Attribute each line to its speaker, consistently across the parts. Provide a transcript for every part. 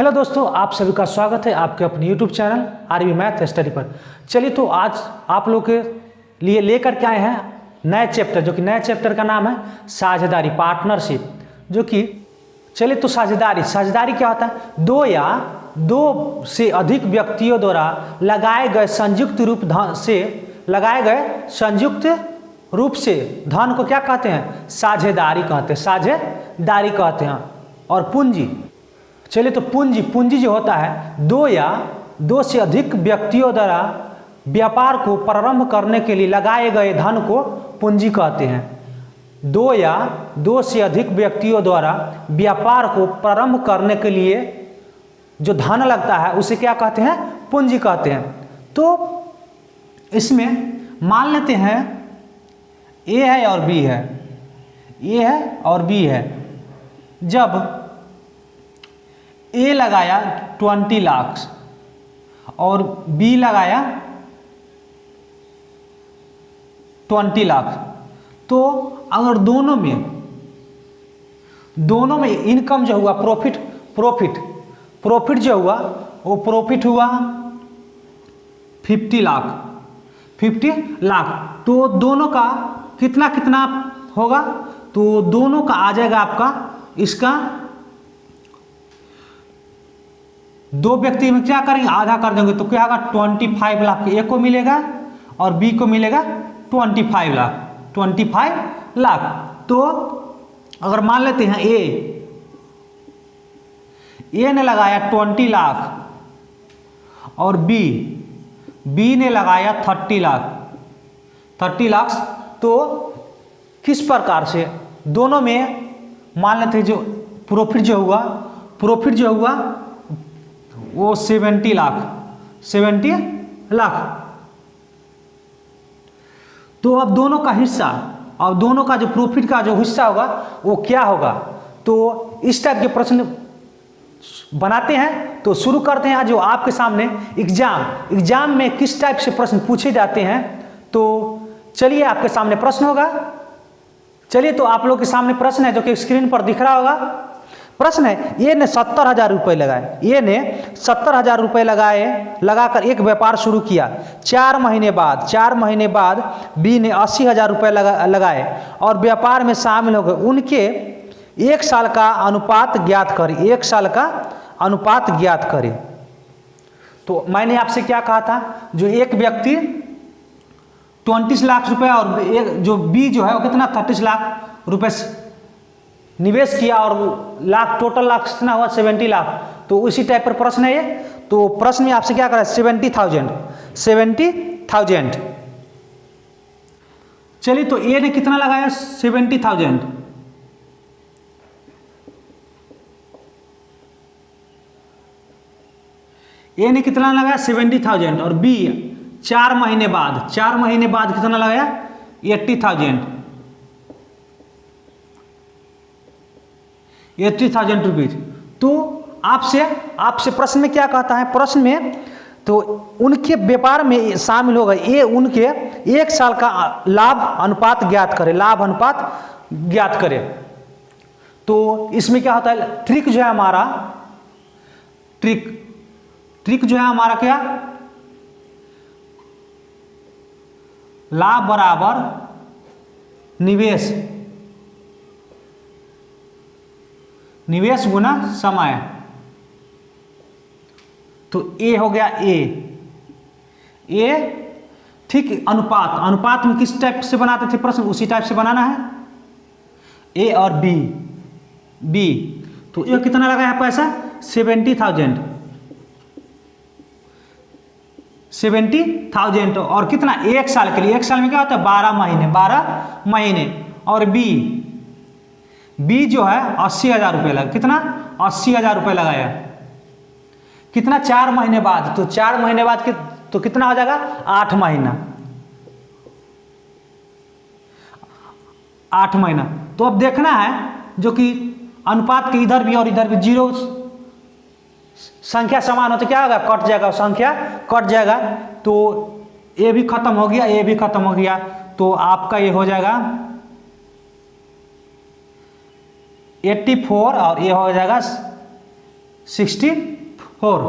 Speaker 1: Hello दोस्तों, आप सभी का स्वागत है आपके अपने YouTube channel RB math study पर। चलिए तो आज आप लोग के लिए लेकर के आए हैं नए चैप्टर, जो कि नए चैप्टर का नाम है साझेदारी, पार्टनरशिप। जो कि चलिए तो साझेदारी क्या होता है? दो या दो से अधिक व्यक्तियों द्वारा लगाए गए संयुक्त रूप से धन को क्या कहते हैं? साझेदारी कहते हैं, साझेदारी कहते हैं। और पूंजी, चलिए तो पूंजी जो होता है दो या दो से अधिक व्यक्तियों द्वारा व्यापार को प्रारंभ करने के लिए लगाए गए धन को पूंजी कहते हैं। दो या दो से अधिक व्यक्तियों द्वारा व्यापार को प्रारंभ करने के लिए जो धन लगता है उसे क्या कहते हैं? पूंजी कहते हैं। तो इसमें मान लेते हैं ए है और बी है, ए है और बी है। जब ए लगाया 20 लाख और बी लगाया 20 लाख, तो अगर दोनों में इनकम जो हुआ प्रॉफिट जो हुआ वो प्रॉफिट हुआ 50 लाख, तो दोनों का कितना होगा? तो दोनों का आ जाएगा आपका, इसका दो व्यक्ति में क्या करेंगे? आधा कर देंगे तो क्या होगा? 25 लाख ए को मिलेगा और बी को मिलेगा 25 लाख। तो अगर मान लेते हैं ए ने लगाया 20 लाख और बी ने लगाया 30 लाख, तो किस प्रकार से दोनों में मान लेते हैं जो प्रॉफिट जो हुआ वो 70 लाख। तो अब दोनों का हिस्सा, अब दोनों का जो प्रॉफिट का जो हिस्सा होगा वो क्या होगा? तो इस टाइप के प्रश्न बनाते हैं। तो शुरू करते हैं। जो आपके सामने एग्जाम में किस टाइप से प्रश्न पूछे जाते हैं, तो चलिए आपके सामने प्रश्न होगा। चलिए तो आप लोग के सामने प्रश्न है जो कि स्क्रीन पर दिख रहा होगा। प्रश्न है, ए ने 70,000 रुपये लगाए, ए ने 70,000 रुपये लगाकर एक व्यापार शुरू किया। 4 महीने बाद बी ने 80,000 रुपये लगाए और व्यापार में शामिल हो गए। उनके 1 साल का अनुपात ज्ञात करें। तो मैंने आपसे क्या कहा था? जो एक व्यक्ति 20 लाख रुपए और एक जो बी जो है वो कितना 30 लाख रुपए निवेश किया और टोटल लाख कितना हुआ? 70 लाख। तो उसी टाइप पर प्रश्न है ये। तो प्रश्न में आपसे क्या करा? 70,000। चलिए तो ए ने कितना लगाया? 70,000। ए ने कितना लगाया? 70,000 और बी 4 महीने बाद कितना लगाया? 80,000 रुपीज। तो आपसे प्रश्न में क्या कहता है? प्रश्न में तो उनके व्यापार में शामिल हो गए। ये उनके 1 साल का लाभ अनुपात ज्ञात करे। तो इसमें क्या होता है? ट्रिक जो है हमारा क्या? लाभ बराबर निवेश गुना समय। तो ए हो गया ए ठीक। अनुपात में किस टाइप से बनाते थे प्रश्न? उसी टाइप से बनाना है। ए और बी। तो ये कितना लगाया पैसा? 70,000 और कितना? 1 साल के लिए। 1 साल में क्या होता है? 12 महीने। और बी जो है 80,000 रुपये लगा। कितना? 80,000 रुपये लगाया। कितना? 4 महीने बाद। तो 4 महीने बाद तो कितना हो जाएगा? 8 महीना। तो अब देखना है जो कि अनुपात के इधर भी और इधर भी 0 संख्या समान हो तो क्या होगा? कट जाएगा, संख्या कट जाएगा। तो ए भी खत्म हो गया, तो आपका ये हो जाएगा 84 और ये हो जाएगा 64।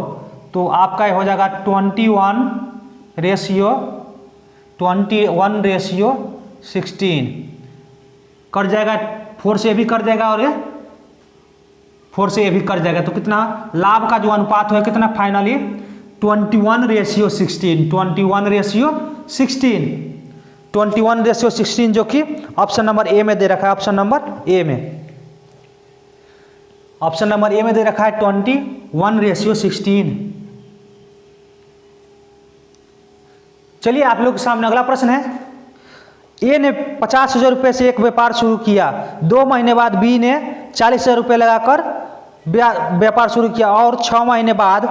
Speaker 1: तो आपका ये हो जाएगा 21/16 कट जाएगा, 4 से ये भी कट जाएगा और ये 4 से ये भी कट जाएगा। तो कितना लाभ का जो अनुपात है कितना फाइनली 21/16, 21/16 जो कि ऑप्शन नंबर ए में दे रखा है। ऑप्शन नंबर ए में दे रखा है 21/16। चलिए आप लोग के सामने अगला प्रश्न है। ए ने 50,000 रुपये से एक व्यापार शुरू किया। 2 महीने बाद बी ने 40,000 रुपये लगाकर व्यापार शुरू किया और 6 महीने बाद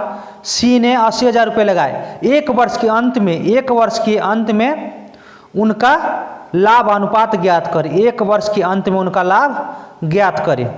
Speaker 1: सी ने 80,000 रुपये लगाए। एक वर्ष के अंत में उनका लाभ अनुपात ज्ञात करें। एक वर्ष के अंत में उनका लाभ ज्ञात करें।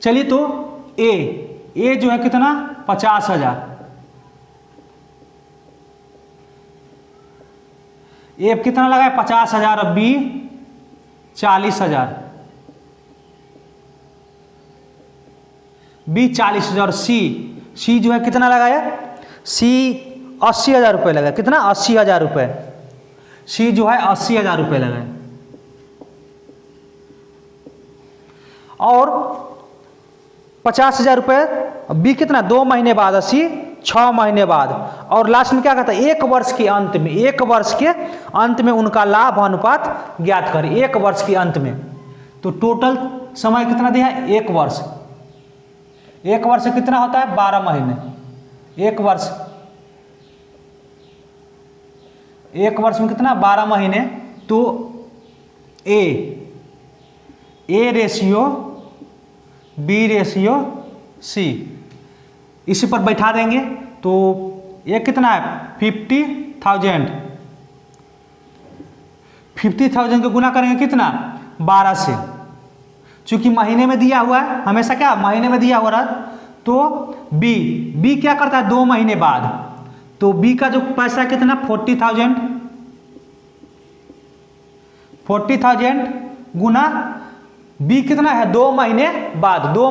Speaker 1: चलिए तो ए जो है कितना 50,000, ए कितना लगा है 50,000, और बी 40,000, बी 40,000, सी जो है कितना लगाया, सी 80,000 रुपये लगाया। कितना 80,000 रुपये, सी जो है 80,000 रुपये लगाए। और 50,000 रुपये, बी कितना 2 महीने बाद, 80 6 महीने बाद, और लास्ट में क्या कहता है एक वर्ष के अंत में उनका लाभ अनुपात ज्ञात करें। एक वर्ष के अंत में, तो टोटल समय कितना दिया है 1 वर्ष। 1 वर्ष कितना होता है 12 महीने। 1 वर्ष में कितना 12 महीने। तो A ratio B ratio C, इसी पर बैठा देंगे। तो ये कितना है 50,000, 50,000 को गुना करेंगे कितना 12 से, चूंकि महीने में दिया हुआ है, हमेशा क्या महीने में दिया हुआ रहा। तो बी क्या करता है 2 महीने बाद, तो बी का जो पैसा कितना 40,000 गुना बी कितना है 2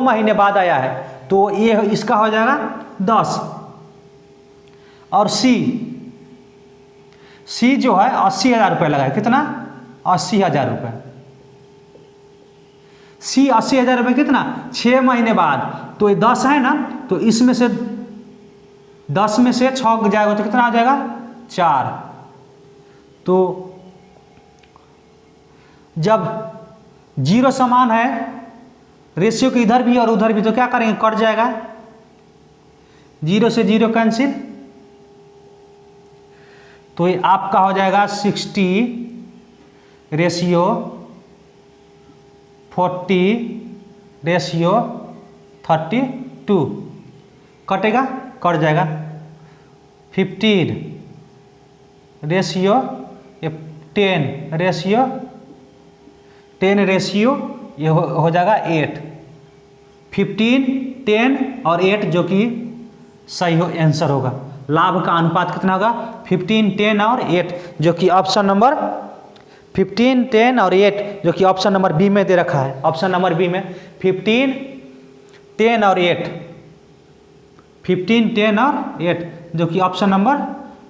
Speaker 1: महीने बाद आया है, तो ये इसका हो जाएगा 10। और सी जो है 80,000 रुपये लगाए। कितना 80,000 रुपये। सी 80,000 रुपये कितना 6 महीने बाद, तो ये 10 है ना, तो इसमें से 10 में से 6 जाएगा तो कितना आ जाएगा 4। तो जब 0 समान है, रेशियो के इधर भी और उधर भी, तो क्या करेंगे कट जाएगा, 0 से 0 कैंसिल। तो ये आपका हो जाएगा 60 रेशियो 40 रेशियो 32, कटेगा कट जाएगा। 15 रेशियो 10 रेशियो ये हो जाएगा 8। 15, 10 और 8 जो कि सही आंसर होगा। लाभ का अनुपात कितना होगा 15, 10 और 8, जो कि ऑप्शन नंबर 15, 10 और 8 जो कि ऑप्शन नंबर बी में दे रखा है। ऑप्शन नंबर बी में 15, 10 और 8, 15, 10 और 8 जो कि ऑप्शन नंबर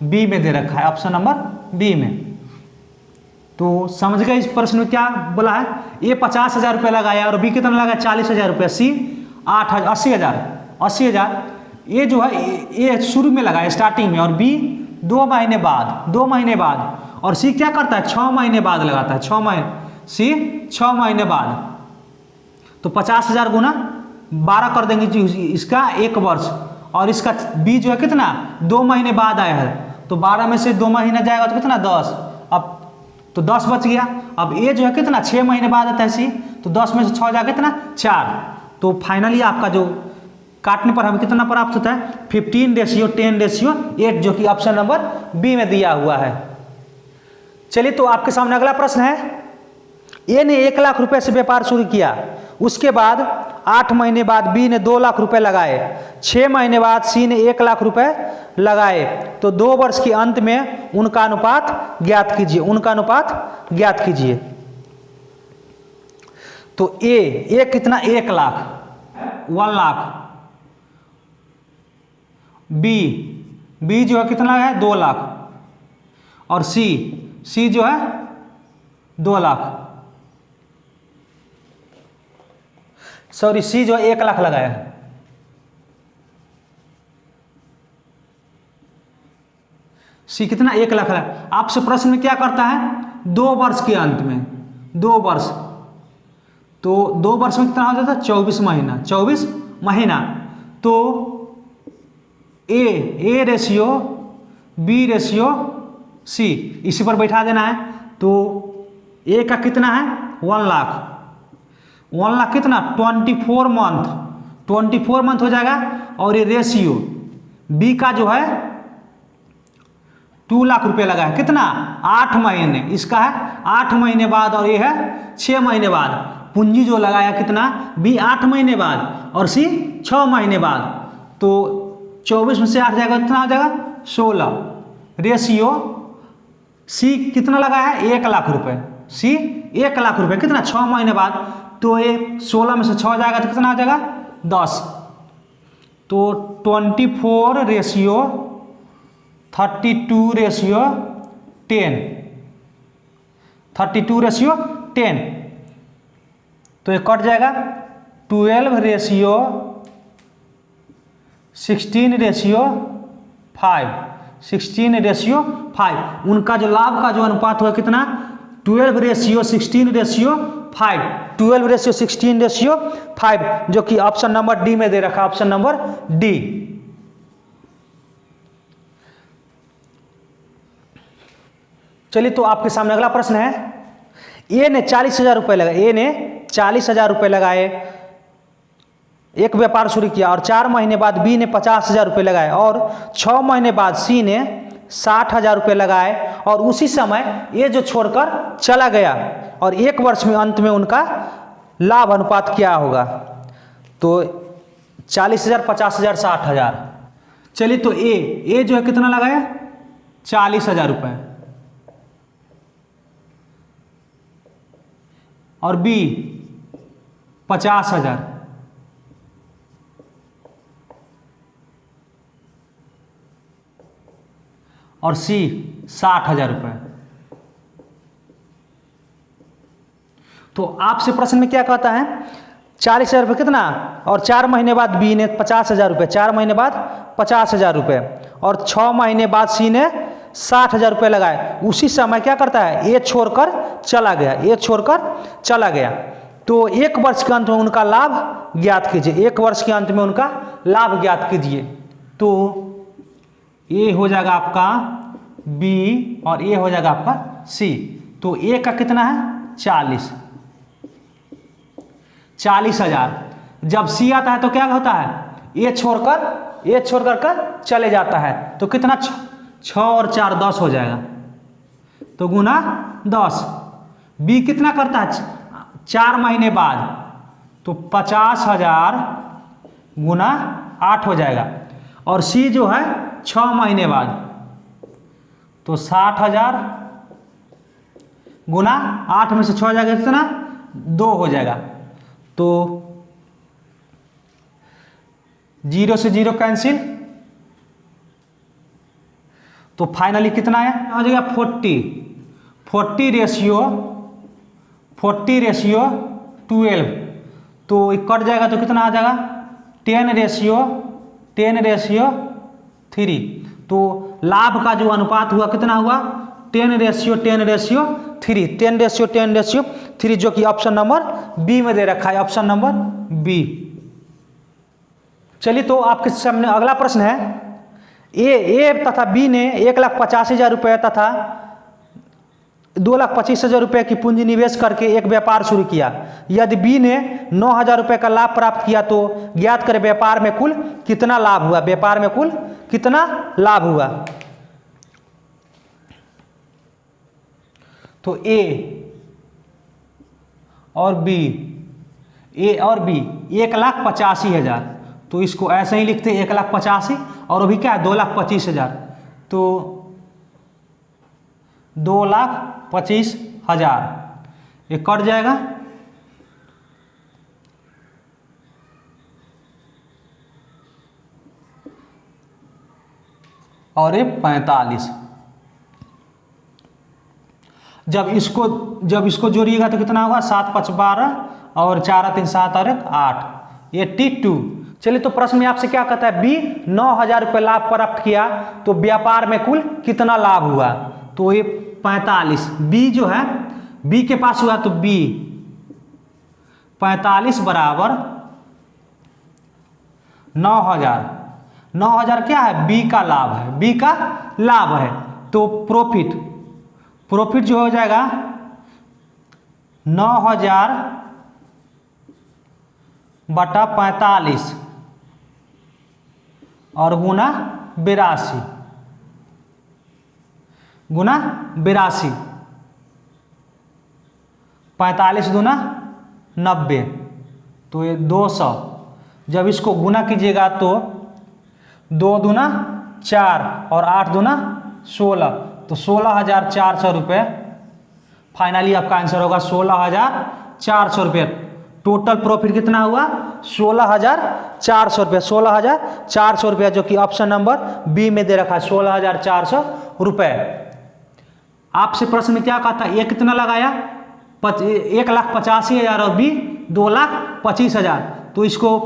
Speaker 1: बी में दे रखा है। ऑप्शन नंबर बी में। तो समझ गए इस प्रश्न में क्या बोला है। ए 50,000 रुपये लगाया और बी कितना लगाया 40,000 रुपये। सी 80,000। ये जो है ये शुरू में लगाया स्टार्टिंग में, और बी 2 महीने बाद, और सी क्या करता है 6 महीने बाद लगाता है। 6 महीने बाद। तो 50,000 गुना 12 कर देंगे जी, इसका 1 वर्ष, और इसका बी जो है कितना 2 महीने बाद आया है, तो 12 में से 2 महीना जाएगा तो कितना 10। अब तो 10 बच गया। अब ए जो है कितना 6 महीने बाद आता है सी, तो 10 में से 6 जाएगा कितना 4, तो तो फाइनली आपका जो काटने पर हमें कितना प्राप्त होता है 15:10:8, जो कि ऑप्शन नंबर बी में दिया हुआ है। चलिए तो आपके सामने अगला प्रश्न है। ए ने 1 लाख रुपए से व्यापार शुरू किया, उसके बाद 8 महीने बाद बी ने 2 लाख रुपए लगाए, 6 महीने बाद सी ने 1 लाख रुपए लगाए, तो 2 वर्ष के अंत में उनका अनुपात ज्ञात कीजिए। तो ए कितना 1 लाख 1 लाख, बी जो है कितना है 2 लाख, और सी जो है 2 लाख, सॉरी सी जो है 1 लाख लगाया है। सी कितना 1 लाख लगाया। आपसे प्रश्न में क्या करता है 2 वर्ष के अंत में 2 वर्ष, तो 2 वर्ष में कितना हो जाता है 24 महीना। तो A ratio B ratio C इसी पर बैठा देना है। तो ए का कितना है 1 लाख कितना 24 मंथ हो जाएगा, और ये रेशियो बी का जो है 2 लाख रुपए लगा है, कितना 8 महीने, इसका है 8 महीने बाद और ये है 6 महीने बाद। पूंजी जो लगाया कितना बी 8 महीने बाद और सी 6 महीने बाद, तो 24 में से 8 जाएगा, कितना हो जाएगा 16। रेशियो सी कितना लगाया है 1 लाख रुपए, सी 1 लाख रुपए कितना 6 महीने बाद, तो ये 16 में से 6 जाएगा तो कितना आ जाएगा 10। तो 24 रेशियो 32 रेशियो 10, तो ये कट जाएगा 12 रेशियो 16 रेशियो 5। उनका जो लाभ का जो अनुपात हुआ कितना 12 रेशियो 16 रेशियो 5, जो कि ऑप्शन नंबर डी में दे रखा है, ऑप्शन नंबर डी। चलिए तो आपके सामने अगला प्रश्न है। ए ने 40,000 रुपये लगाए, एक व्यापार शुरू किया, और 4 महीने बाद बी ने 50,000 रुपये लगाए, और 6 महीने बाद सी ने 60,000 रुपये लगाए, और उसी समय ये जो छोड़कर चला गया, और 1 वर्ष में अंत में उनका लाभ अनुपात क्या होगा। तो 40,000, 50,000, 60,000। चलिए तो ए जो है कितना लगाया 40,000 रुपये, और बी 50,000, और सी 60,000 रुपये। तो आपसे प्रश्न में क्या कहता है 40,000 रुपये कितना, और 4 महीने बाद बी ने 50,000 रुपये, 4 महीने बाद 50,000 रुपये, और 6 महीने बाद सी ने 60,000 रुपये लगाए। उसी समय क्या करता है ये छोड़कर चला गया, तो 1 वर्ष के अंत में उनका लाभ ज्ञात कीजिए। तो ये हो जाएगा आपका बी और ये हो जाएगा आपका सी। तो ए का कितना है 40,000। जब सी आता है तो क्या होता है ये छोड़कर चले जाता है, तो कितना 6 और 4 10 हो जाएगा, तो गुना 10। बी कितना करता है 4 महीने बाद, तो 50,000 गुना 8 हो जाएगा, और सी जो है 6 महीने बाद, तो 60,000 गुना 8 में से 6 जाएगा कितना 2 हो जाएगा, तो 0 से 0 कैंसिल, तो फाइनली कितना है हो जाएगा 40 रेशियो 12, तो कट जाएगा तो कितना आ जाएगा 10 रेशियो 3। तो लाभ का जो अनुपात हुआ कितना हुआ 10 रेशियो 3, जो कि ऑप्शन नंबर बी में दे रखा है, ऑप्शन नंबर बी। चलिए तो आपके सामने अगला प्रश्न है। ए तथा बी ने 1,85,000 रुपये तथा 2,25,000 रुपये की पूंजी निवेश करके एक व्यापार शुरू किया। यदि बी ने 9,000 रुपये का लाभ प्राप्त किया तो ज्ञात करें व्यापार में कुल कितना लाभ हुआ, व्यापार में कुल कितना लाभ हुआ। तो ए और बी 1,85,000, तो इसको ऐसे ही लिखते 1,85,000 और अभी क्या है 2,25,000, तो 2,25,000 ये कट जाएगा, और ये 45। जब इसको जोड़िएगा तो कितना होगा, 7 5 12 और 4 3 7 और 1 8, 82। चलिए तो प्रश्न में आपसे क्या कहता है, बी 9,000 रुपये लाभ प्राप्त किया तो व्यापार में कुल कितना लाभ हुआ, तो ये 45। बी जो है बी के पास हुआ तो बी 45 बराबर 9,000। 9,000 क्या है, बी का लाभ है, बी का लाभ है। तो प्रॉफिट जो हो जाएगा 9,000 बटा 45 और गुना 82 45 दूना 90, तो ये 200। जब इसको गुना कीजिएगा तो 2 दूना 4 और 8 दूना 16, तो 16,400 रुपये फाइनली आपका आंसर होगा 16,400 रुपये। टोटल प्रॉफिट कितना हुआ, 16,400 रुपये। 16,400 रुपये जो कि ऑप्शन नंबर बी में दे रखा है, 16,400 रुपये। आपसे प्रश्न में क्या कहता है, ए कितना लगाया 1,85,000 और बी 2,25,000, तो इसको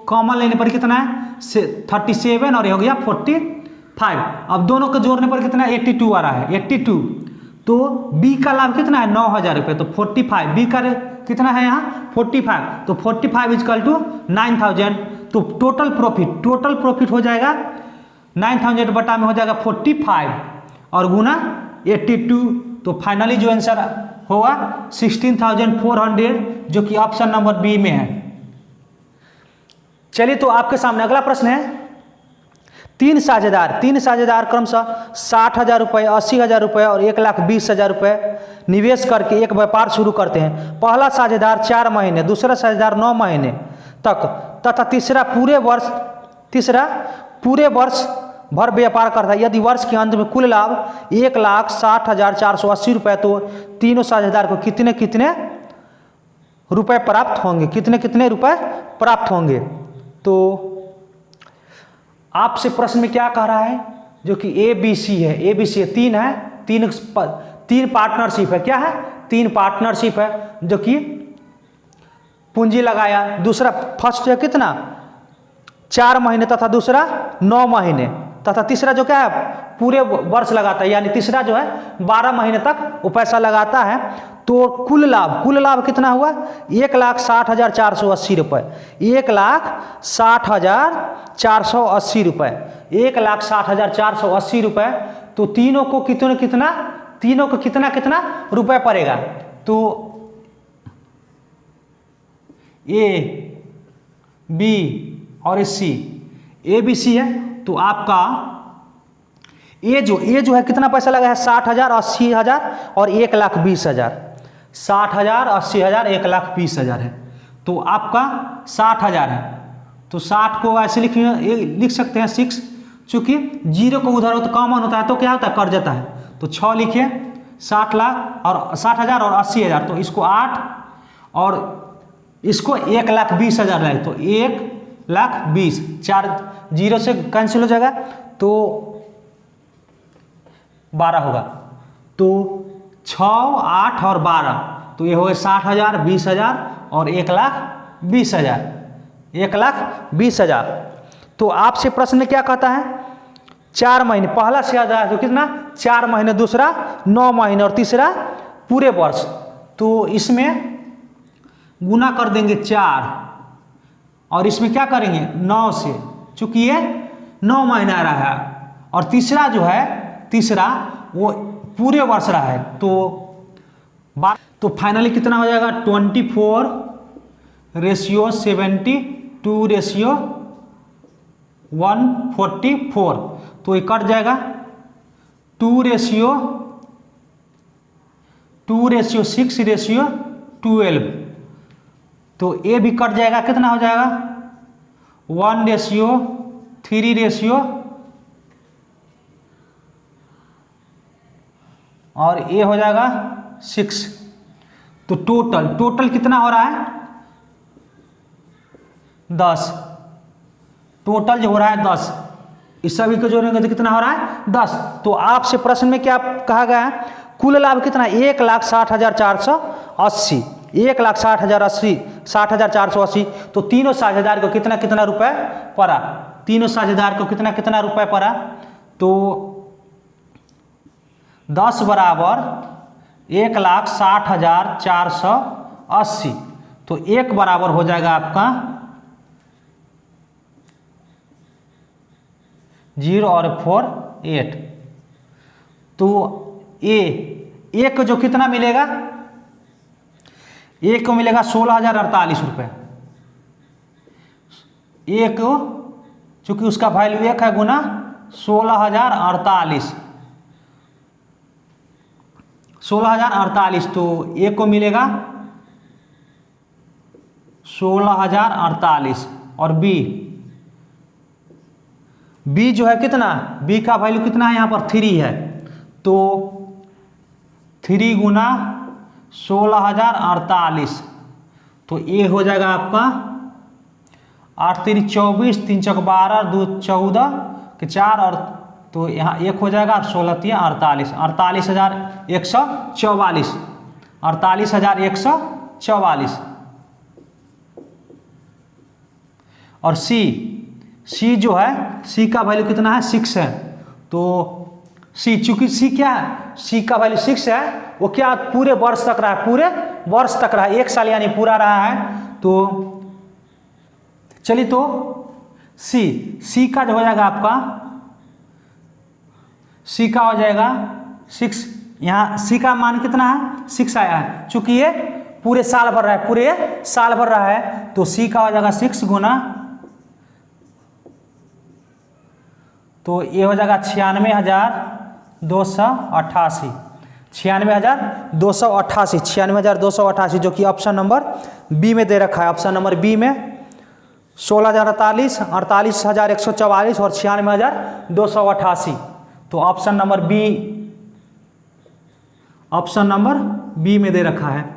Speaker 1: कॉमन लेने पर कितना है 37 और ये हो गया 45। अब दोनों को जोड़ने पर कितना 82 आ रहा है, 82। तो बी का लाभ कितना है 9,000 रुपये, तो 45। बी का कितना है यहाँ 45, तो 45 इजकल टू 9,000। तो टोटल प्रॉफिट हो जाएगा 9,000 बटा में हो जाएगा 45 और गुना 82, तो फाइनली जो आंसर होगा 16,400, जो कि ऑप्शन नंबर बी में है। चलिए तो आपके सामने अगला प्रश्न है, तीन साझेदार क्रमशः 60,000 रुपये, 80,000 रुपये और 1,20,000 रुपये निवेश करके एक व्यापार शुरू करते हैं। पहला साझेदार 4 महीने, दूसरा साझेदार 9 महीने तक तथा तीसरा पूरे वर्ष भर व्यापार करता है। यदि वर्ष के अंत में कुल लाभ 1,60,480 रुपये, तो तीनों साझेदार को कितने रुपए प्राप्त होंगे, कितने रुपए प्राप्त होंगे। तो आपसे प्रश्न में क्या कह रहा है, जो कि ABC है, तीन पार्टनरशिप है। क्या है, 3 पार्टनरशिप है, जो कि पूंजी लगाया। दूसरा फर्स्ट है कितना 4 महीने तथा दूसरा 9 महीने तथा तीसरा जो क्या है पूरे वर्ष लगाता है, यानी तीसरा जो है 12 महीने तक वो पैसा लगाता है। तो कुल लाभ कितना हुआ 1,60,480 रुपये, 1,60,480 रुपये, 1,60,480 रुपये। तो तीनों को कितना रुपए पड़ेगा, तो ए बी और सी, ABC है। तो आपका ए जो है कितना पैसा लगा है 60,000, 80,000 और 1,20,000। 60,000, 80,000, 1,20,000 है। तो आपका 60,000 है, तो 60 को ऐसे लिख सकते हैं 6, चूंकि 0 को उधर हो तो कॉमन होता है तो क्या होता है कट जाता है। तो 6 लिखिए, 60,000 और 80,000, तो इसको 8 और इसको 1,20,000 लाए, तो 1,20,000, 4 0 से कैंसिल हो जाएगा तो 12 होगा। तो 6, 8 और 12, तो ये हो गए 60,000, 20,000 और 1,20,000, 1,20,000। तो आपसे प्रश्न क्या कहता है 4 महीने, पहला साझेदार जो कितना 4 महीने, दूसरा 9 महीने और तीसरा पूरे वर्ष। तो इसमें गुना कर देंगे 4 और इसमें क्या करेंगे 9 से, चूंकि ये 9 महीना रहा है और तीसरा जो है वो पूरे वर्ष रहा है, तो तो फाइनली कितना हो जाएगा 24:72:144। तो ये कट जाएगा 2:6:12। तो ये भी कट जाएगा, कितना हो जाएगा 1:3 और ये हो जाएगा 6। तो टोटल कितना हो रहा है 10। टोटल जो हो रहा है 10, इस सभी को जोड़ेंगे तो कितना हो रहा है 10। तो आपसे प्रश्न में क्या कहा गया है, कुल लाभ कितना 1,60,480, 1,60,480। तो तीनों साझेदार को कितना कितना रुपए पड़ा, तीनों साझेदार को कितना कितना रुपए पड़ा। तो 10 बराबर 1,60,480। तो 1 बराबर हो जाएगा आपका 0 और 4 8। तो एक जो कितना मिलेगा, एक को मिलेगा 16,048 रुपये। एक चूंकि उसका वैल्यू 1 है गुना 16,048, 16,048। तो एक को मिलेगा 16,048 और बी जो है कितना, बी का वैल्यू कितना है यहाँ पर 3 है। तो 3 गुना 16,048। तो ये हो जाएगा आपका 8 3 24, 3 चौक 12, 2 14 के 4 और तो यहाँ 1 हो जाएगा 16 3 48, 48,144, 48,144। और सी जो है, सी का वैल्यू कितना है 6 है। तो सी चूंकि सी क्या है, सी का वैल्यू 6 है, वो क्या पूरे वर्ष तक रहा है, पूरे वर्ष तक रहा है, 1 साल यानी पूरा रहा है। तो चलिए, तो सी का जो हो जाएगा आपका, सी का हो जाएगा 6। यहाँ सी का मान कितना है 6 आया है, चूंकि ये पूरे साल भर रहा है, पूरे साल भर रहा है। तो सी का हो जाएगा 6 गुना, तो ये हो जाएगा 96,288, 96,288, 96,288, जो कि ऑप्शन नंबर बी में दे रखा है। ऑप्शन नंबर बी में 16,048, 48,144 और 96,288। तो ऑप्शन नंबर बी में दे रखा है।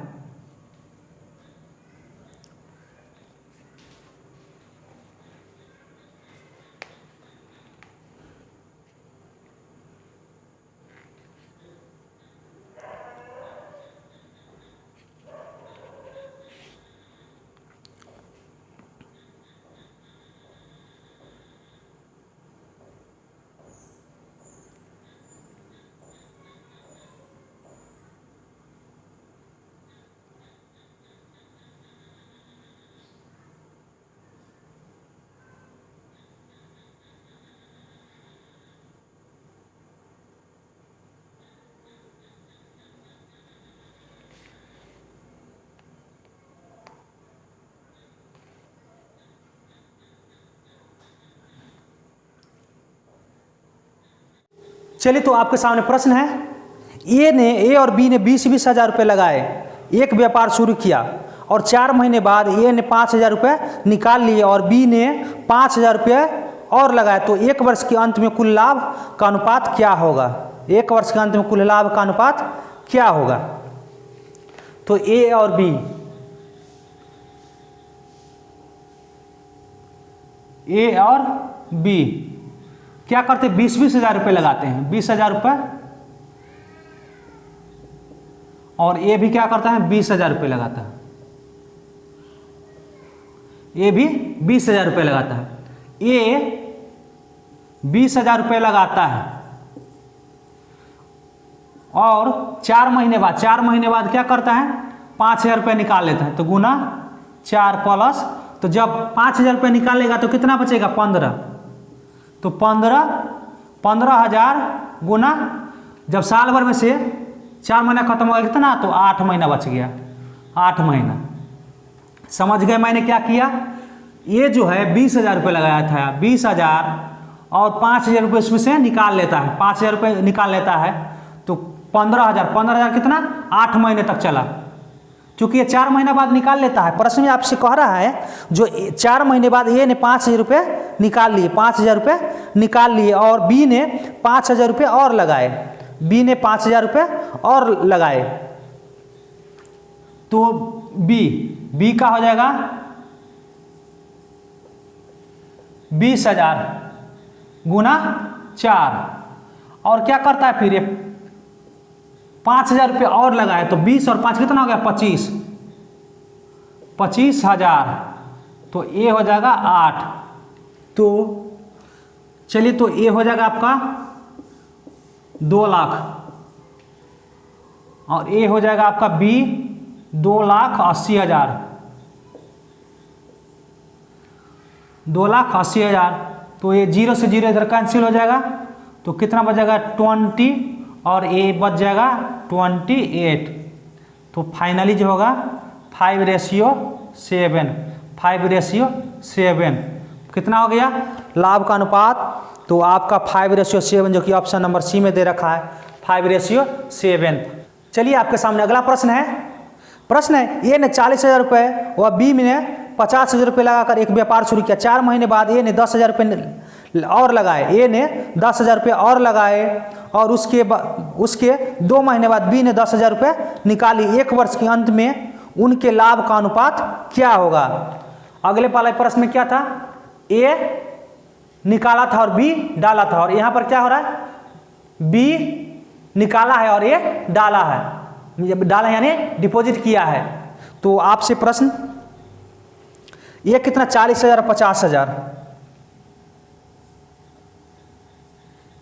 Speaker 1: चलिए, तो आपके सामने प्रश्न है, ए और बी ने 20-20 हज़ार रुपये लगाए, एक व्यापार शुरू किया और 4 महीने बाद ए ने 5,000 रुपये निकाल लिए और बी ने 5,000 रुपये और लगाए। तो 1 वर्ष के अंत में कुल लाभ का अनुपात क्या होगा, 1 वर्ष के अंत में कुल लाभ का अनुपात क्या होगा। तो ए और बी क्या करते हैं, 20-20 हज़ार रुपये लगाते हैं, 20,000 रुपये, और ये भी क्या करता है 20,000 रुपये लगाता है, ये भी 20,000 रुपये लगाता है। ये 20,000 रुपये लगाता है और 4 महीने बाद क्या करता है 5,000 रुपये निकाल लेता है। तो गुना 4 प्लस, तो जब 5,000 रुपये निकालेगा तो कितना बचेगा 15। तो 15,000 गुना, जब साल भर में से 4 महीना खत्म हो गया कितना, तो 8 महीना बच गया, 8 महीना। समझ गए मैंने क्या किया? ये जो है 20,000 रुपये लगाया था, 20,000 और 5,000 रुपये इसमें से निकाल लेता है, 5,000 रुपये निकाल लेता है तो 15,000, 15,000 कितना, 8 महीने तक चला। क्योंकि ये 4 महीना बाद निकाल लेता है। प्रश्न में आपसे कह रहा है जो 4 महीने बाद ए ने 5,000 रुपये निकाल लिए, 5,000 रुपये निकाल लिए और बी ने 5,000 रुपये और लगाए, बी ने 5,000 रुपये और लगाए, तो बी का हो जाएगा 20,000 गुना 4 और क्या करता है फिर ये 5,000 रुपये और लगाए, तो 20 और 5 कितना हो गया, 25,000, तो ए हो जाएगा 8। तो चलिए, तो ए हो जाएगा आपका 2 लाख और ए हो जाएगा आपका बी 2,80,000, 2,80,000। तो ये 0 से 0 इधर कैंसिल हो जाएगा, तो कितना बचेगा 20 और ए बच जाएगा 28। तो फाइनली जो होगा 5:7, 5:7 कितना हो गया लाभ का अनुपात, तो आपका 5:7 जो कि ऑप्शन नंबर सी में दे रखा है, 5:7। चलिए आपके सामने अगला प्रश्न है। प्रश्न है ए ने 40,000 रुपये व बी ने 50,000 रुपये लगाकर एक व्यापार शुरू किया। 4 महीने बाद ए ने 10,000 रुपये और लगाए, ए ने 10,000 रुपये और लगाए और उसके 2 महीने बाद बी ने 10,000 रुपये निकाली। 1 वर्ष के अंत में उनके लाभ का अनुपात क्या होगा? अगले वाले प्रश्न में क्या था, ए निकाला था और बी डाला था, और यहाँ पर क्या हो रहा है, बी निकाला है और ए डाला है, डाला यानी डिपॉजिट किया है। तो आपसे प्रश्न, ये कितना 40,000 और 50,000,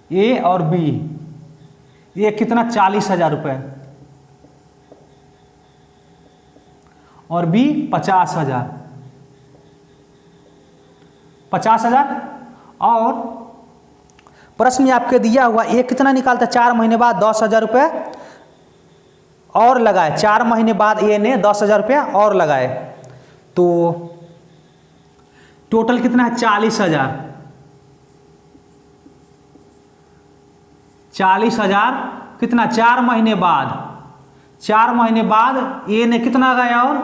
Speaker 1: ए और बी, ये कितना 40,000 रुपये और बी 50,000, 50,000। और प्रश्न में आपके दिया हुआ ए कितना निकालता, 4 महीने बाद 10,000 रुपये और लगाए, 4 महीने बाद ए ने 10,000 रुपये और लगाए, तो टोटल कितना है 40,000, 40,000 कितना 4 महीने बाद, 4 महीने बाद ए ने कितना लगाया और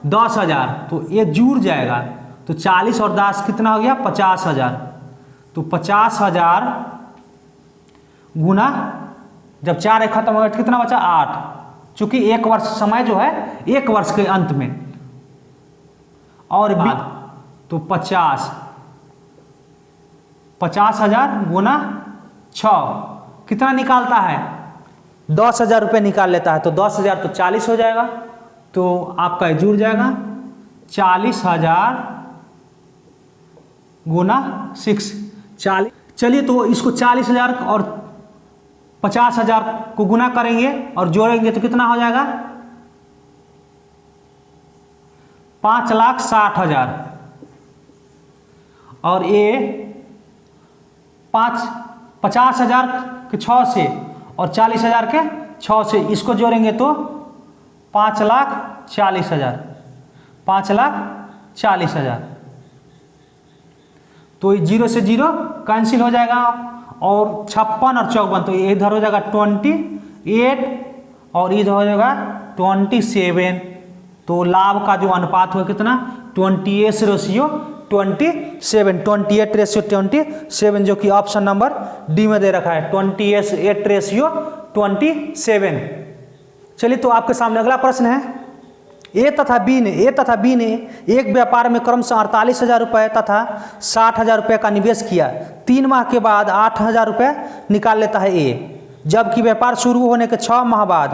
Speaker 1: 10,000, तो ये जुड़ जाएगा, तो 40 और 10 कितना हो गया 50,000, तो 50,000 गुना जब 4 खत्म हो गया तो कितना बचा 8, चूंकि 1 वर्ष समय जो है 1 वर्ष के अंत में, और बाद तो 50,000 गुना 6 कितना निकालता है 10,000 रुपये निकाल लेता है, तो 10,000 तो 40 हो जाएगा, तो आपका जुड़ जाएगा 40,000 गुना 6, 40। चलिए, तो इसको 40,000 और 50,000 को गुना करेंगे और जोड़ेंगे तो कितना हो जाएगा 5,60,000, और ये 50,000 के 6 से और 40,000 के 6 से इसको जोड़ेंगे तो 5,40,000, 5,40,000। तो 0 से 0 कैंसिल हो जाएगा, और 56 और 54, तो इधर हो जाएगा 28 और इधर हो जाएगा 27। तो लाभ का जो अनुपात हो कितना 28:27, जो कि ऑप्शन नंबर डी में दे रखा है, 28:27। चलिए, तो आपके सामने अगला प्रश्न है। ए तथा बी ने एक व्यापार में क्रमशः 48,000 रुपये तथा 60,000 रुपये का निवेश किया। 3 माह के बाद 8,000 रुपये निकाल लेता है ए, जबकि व्यापार शुरू होने के 6 माह बाद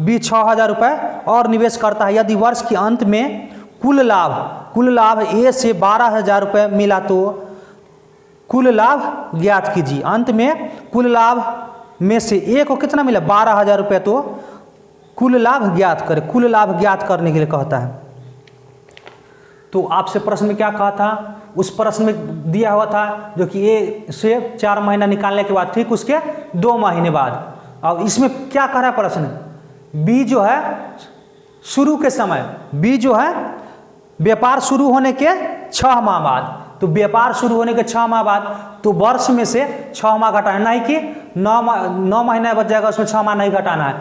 Speaker 1: बी 6,000 रुपये और निवेश करता है। यदि वर्ष के अंत में कुल लाभ ए से 12,000 रुपये मिला तो कुल लाभ ज्ञात कीजिए। अंत में कुल लाभ में से ए को कितना मिला 12,000 रुपये, तो कुल लाभ ज्ञात करें। कुल लाभ ज्ञात करने के लिए कहता है। तो आपसे प्रश्न में क्या कहा था, उस प्रश्न में दिया हुआ था जो कि ए से 4 महीना निकालने के बाद ठीक उसके 2 महीने बाद, अब इसमें क्या कह रहा है प्रश्न, बी जो है शुरू के समय, बी जो है व्यापार शुरू होने के 6 माह बाद, तो व्यापार शुरू होने के 6 माह बाद, तो वर्ष में से 6 माह घटाना, नहीं कि 9 महीना बच जाएगा उसमें 6 माह नहीं घटाना है,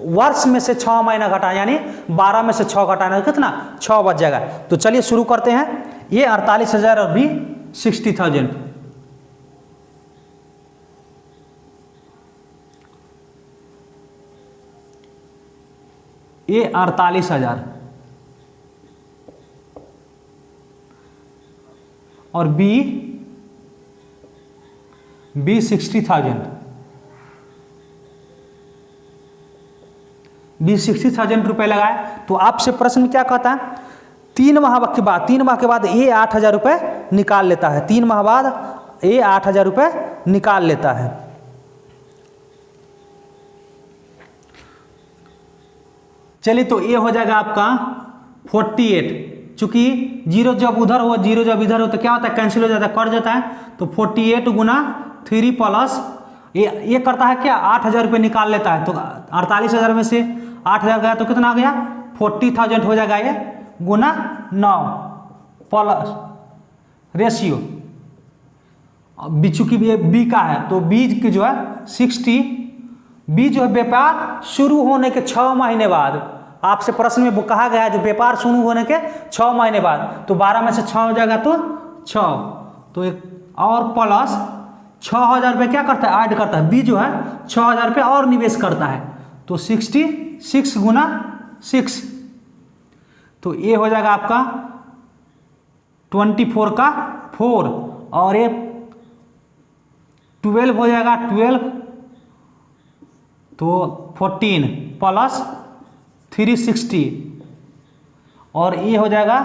Speaker 1: वर्ष में से 6 महीना घटाना, यानी 12 में से 6 घटाना है, कितना 6 बच जाएगा। तो चलिए शुरू करते हैं। ये 48,000 और बी 60,000। ये 48,000 और बी 60,000। बी 60,000 रुपये लगाए। तो आपसे प्रश्न क्या कहता है, 3 माह के बाद ये 8,000 रुपये निकाल लेता है, 3 माह बाद ये 8,000 रुपये निकाल लेता है। चलिए तो ये हो जाएगा आपका 48, चूंकि 0 जब उधर हो 0 जब इधर हो तो क्या होता है, कैंसिल हो जाता है, कट जाता है। तो 48 गुना 3 प्लस ये करता है क्या, 8,000 रुपये निकाल लेता है। तो 48,000 में से 8,000 गया तो कितना आ गया, 40,000 हो जाएगा, ये गुना 9 प्लस रेशियो, चूंकि ये बी का है तो बी की जो है 60, बी जो है व्यापार शुरू होने के 6 महीने बाद, आपसे प्रश्न में कहा गया है जो व्यापार शुरू होने के 6 महीने बाद, तो 12 में से 6 हो जाएगा तो 6, तो एक और प्लस 6,000 रुपये क्या करता है, ऐड करता है, बी जो है 6,000 रुपये और निवेश करता है, तो 66 गुना 6, तो ये हो जाएगा आपका 24 का 4, और ये 12 हो जाएगा 12, तो 14 प्लस 360, और ये हो जाएगा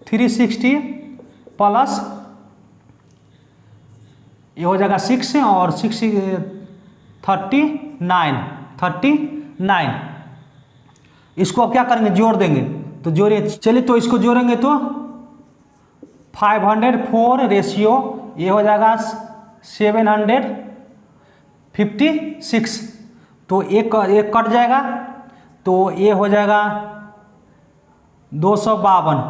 Speaker 1: 360 प्लस ये हो जाएगा 6 और 6 39। इसको अब क्या करेंगे, जोड़ देंगे, तो जोड़िए। चलिए तो इसको जोड़ेंगे तो 504 रेशियो ये हो जाएगा 756, तो एक कट जाएगा, तो ये हो जाएगा 252,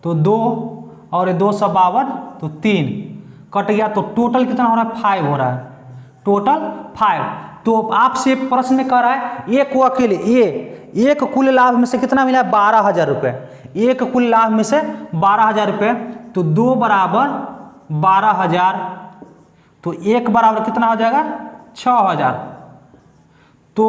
Speaker 1: तो 2 और 252 तो 3 कट गया, तो टोटल कितना हो रहा है, 5 हो रहा है, टोटल 5। तो आपसे प्रश्न में कह रहा है एक को अकेले एक कुल लाभ में से कितना मिला, 12,000 रुपये, एक कुल लाभ में से 12,000 रुपये, तो 2 बराबर 12,000, तो 1 बराबर कितना हो जाएगा 6,000। तो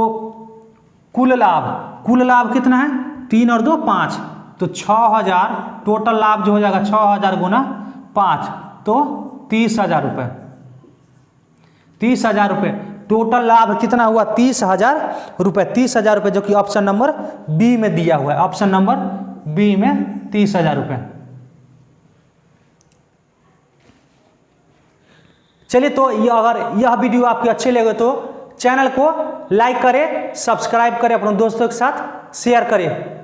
Speaker 1: कुल लाभ कितना है, 3 और 2 5, तो 6,000 टोटल लाभ जो हो जाएगा 6,000 गुना 5, तो 30,000 रुपये, 30,000 रुपये टोटल लाभ कितना हुआ, 30,000 रुपये, 30,000 रुपये, जो कि ऑप्शन नंबर बी में दिया हुआ है, ऑप्शन नंबर बी में 30,000 रुपये। चलिए तो ये अगर यह वीडियो आपके अच्छे लगे तो चैनल को लाइक करें, सब्सक्राइब करें, अपने दोस्तों के साथ शेयर करें।